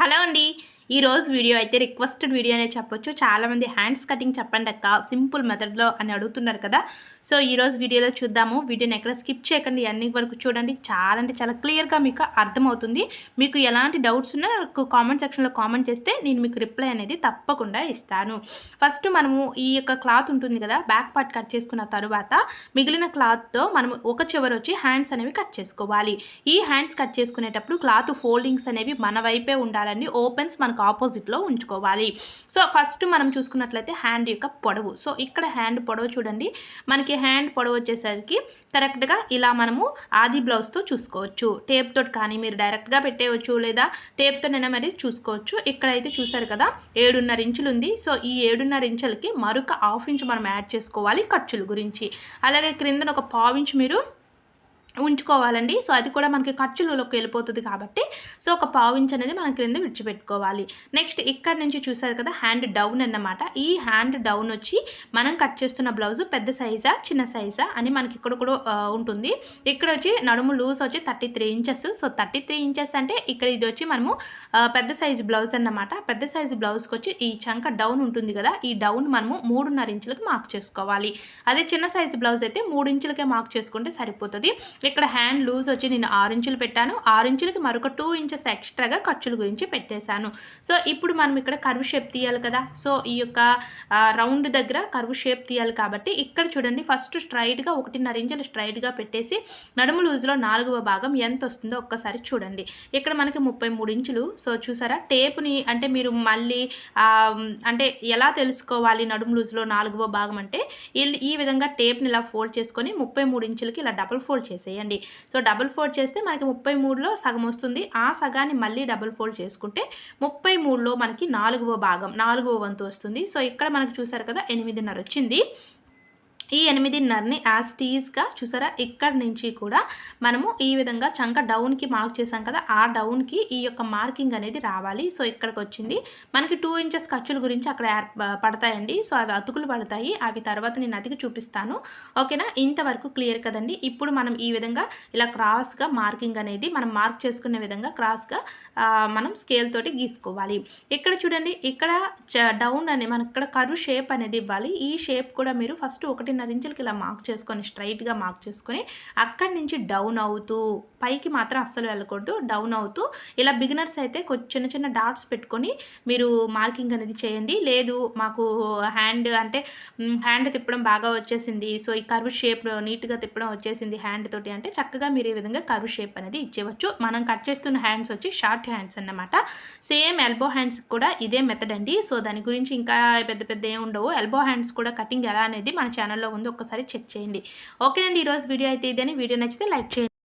Hello అండి. ఈరోజు video అయితే రిక్వెస్టెడ్ వీడియో అనే చెప్పొచ్చు. చాలామంది హ్యాండ్స్ కటింగ్ చెప్పండి అక్క సింపుల్ మెథడ్‌లో అని అడుగుతున్నారు కదా! సో, ఈరోజు వీడియోలో చూద్దాము. వీడియోని ఎక్కడ స్కిప్ చేయకండి. ఎండింగ్ వరకు చూడండి. చాలా అంటే చాలా క్లియర్‌గా మీకు అర్థమవుతుంది. మీకు ఎలాంటి డౌట్స్ ఉన్నా నాకు కామెంట్ సెక్షన్‌లో కామెంట్ చేస్తే నేను మీకు రిప్లై అనేది తప్పకుండా ఇస్తాను. ఫస్ట్ మనము ఈ యొక్క క్లాత్ ఉంటుంది కదా! బ్యాక్ పార్ట్ కట్ చేసుకున్న తరువాత మిగిలిన క్లాత్‌తో మనము ఒక చివరొచ్చి హ్యాండ్స్ అనేవి కట్ చేసుకోవాలి. ఈ హ్యాండ్స్ కట్ చేసుకునేటప్పుడు క్లాత్ ఫోల్డింగ్స్ అనేవి మన వైపే ఉండాలండి. ఓపెన్స్ మనకు ఆపోజిట్లో ఉంచుకోవాలి. సో, ఫస్ట్ మనం చూసుకున్నట్లయితే హ్యాండ్ యొక్క పొడవు. సో, ఇక్కడ హ్యాండ్ పొడవు చూడండి. మనకి హ్యాండ్ పొడవు వచ్చేసరికి కరెక్ట్‌గా ఇలా మనము ఆది బ్లౌజ్‌తో చూసుకోవచ్చు. టేప్ తోటి కానీ మీరు డైరెక్ట్‌గా పెట్టేయవచ్చు, లేదా టేప్‌తోనైనా మరి చూసుకోవచ్చు. ఇక్కడైతే చూసారు కదా 7.5 ఇంచులు ఉంది. సో, ఈ 7.5 ఇంచులకి మరొక హాఫ్ ఇంచ్ మనం యాడ్ చేసుకోవాలి ఖర్చుల గురించి. అలాగే క్రిందన ఒక పావించ్ మీరు ఉంచుకోవాలండి. సో, అది కూడా మనకి ఖర్చులలోకి వెళ్ళిపోతుంది కాబట్టి సో, ఒక పావించ్ అనేది మనం క్రింద విడిచిపెట్టుకోవాలి. నెక్స్ట్ ఇక్కడ నుంచి చూసారు కదా హ్యాండ్ డౌన్ అన్నమాట. ఈ హ్యాండ్ డౌన్ వచ్చి మనం కట్ చేస్తున్న బ్లౌజ్ పెద్ద సైజా చిన్న సైజా అని మనకి ఇక్కడ కూడా ఉంటుంది. ఇక్కడ వచ్చి నడుము లూజ్ వచ్చి 33 ఇంచెస్. సో, 33 ఇంచెస్ అంటే ఇక్కడ ఇది వచ్చి మనము పెద్ద సైజు బ్లౌజ్ అన్నమాట. పెద్ద సైజు బ్లౌజ్కి వచ్చి ఈ చంక డౌన్ ఉంటుంది కదా, ఈ డౌన్ మనము 3.5 ఇంచులకు మార్క్ చేసుకోవాలి. అదే చిన్న సైజు బ్లౌజ్ అయితే 3 ఇంచులకే మార్క్ చేసుకుంటే సరిపోతుంది. ఇక్కడ హ్యాండ్ లూజ్ వచ్చి నేను 6 ఇంచులు పెట్టాను. 6 ఇంచులకి మరొక 2 ఇంచెస్ ఎక్స్ట్రాగా ఖర్చుల గురించి పెట్టేశాను. సో, ఇప్పుడు మనం ఇక్కడ కర్వ్ షేప్ తీయాలి కదా! సో, ఈ యొక్క రౌండ్ దగ్గర కర్వ్ షేప్ తీయాలి కాబట్టి ఇక్కడ చూడండి ఫస్ట్ స్ట్రైట్‌గా 1.5 ఇంచులు స్ట్రైట్‌గా పెట్టేసి నడుము లూజ్‌లో 4వ భాగం ఎంత వస్తుందో ఒక్కసారి చూడండి. ఇక్కడ మనకి 33 ఇంచులు. సో, చూసారా టేప్‌ని అంటే మీరు మళ్ళీ అంటే ఎలా తెలుసుకోవాలి నడుము లూజ్‌లో 4వ భాగం అంటే ఈ విధంగా టేప్‌ని ఇలా ఫోల్డ్ చేసుకొని 33 ఇంచులకి ఇలా డబుల్ ఫోల్డ్ చేసేయండి. సో, డబుల్ ఫోల్డ్ చేస్తే మనకి 33లో సగం వస్తుంది. ఆ సగాన్ని మళ్ళీ డబుల్ ఫోల్డ్ చేసుకుంటే 33లో మనకి 4వ భాగం 4వ వంతు వస్తుంది. సో, ఇక్కడ మనకు చూసారు కదా 8.5 వచ్చింది. ఈ 8.5ని యాజ్ టీజ్‌గా చూసారా ఇక్కడ నుంచి కూడా మనము ఈ విధంగా చంక డౌన్‌కి మార్క్ చేసాం కదా, ఆ డౌన్‌కి ఈ యొక్క మార్కింగ్ అనేది రావాలి. సో, ఇక్కడికి వచ్చింది. మనకి 2 ఇంచెస్ ఖర్చుల గురించి అక్కడ పడతాయండి. సో, అవి అతుకులు పడతాయి. అవి తర్వాత నేను అతికి చూపిస్తాను. ఓకేనా? ఇంతవరకు క్లియర్ కదండి. ఇప్పుడు మనం ఈ విధంగా ఇలా క్రాస్‌గా మార్కింగ్ అనేది మనం మార్క్ చేసుకునే విధంగా క్రాస్‌గా మనం స్కేల్ తోటి గీసుకోవాలి. ఇక్కడ చూడండి ఇక్కడ డౌన్ అని మనకి ఇక్కడ కర్వ్ షేప్ అనేది ఇవ్వాలి. ఈ షేప్ కూడా మీరు ఫస్ట్ 1.5 ఇంచులకి ఇలా మార్క్ చేసుకొని స్ట్రైట్‌గా మార్క్ చేసుకొని అక్కడి నుంచి డౌన్ అవుతూ పైకి మాత్రం అస్సలు వెళ్ళకూడదు. డౌన్ అవుతూ ఇలా బిగినర్స్ అయితే చిన్న చిన్న డాట్స్ పెట్టుకొని మీరు మార్కింగ్ అనేది చేయండి. లేదు మాకు హ్యాండ్ అంటే హ్యాండ్ తిప్పడం బాగా వచ్చేసింది. సో, ఈ కర్వ్ షేప్ నీట్‌గా తిప్పడం వచ్చేసింది హ్యాండ్ తోటి అంటే చక్కగా మీరు ఈ విధంగా కర్వ్ షేప్ అనేది ఇచ్చేయవచ్చు. మనం కట్ చేస్తున్న హ్యాండ్స్ వచ్చి షార్ట్ హ్యాండ్స్ అన్నమాట. సేమ్ ఎల్బో హ్యాండ్స్ కూడా ఇదే మెథడ్ అండి. సో, దాని గురించి ఇంకా పెద్ద పెద్ద ఏమి ఉండవు. ఎల్బో హ్యాండ్స్ కూడా కటింగ్ ఎలా అనేది మన ఛానల్‌లో ఉంది. ఒక్కసారి చెక్ చేయండి. ఓకేనండి. ఈరోజు వీడియో అయితే ఇదని. వీడియో నచ్చితే లైక్ చేయండి.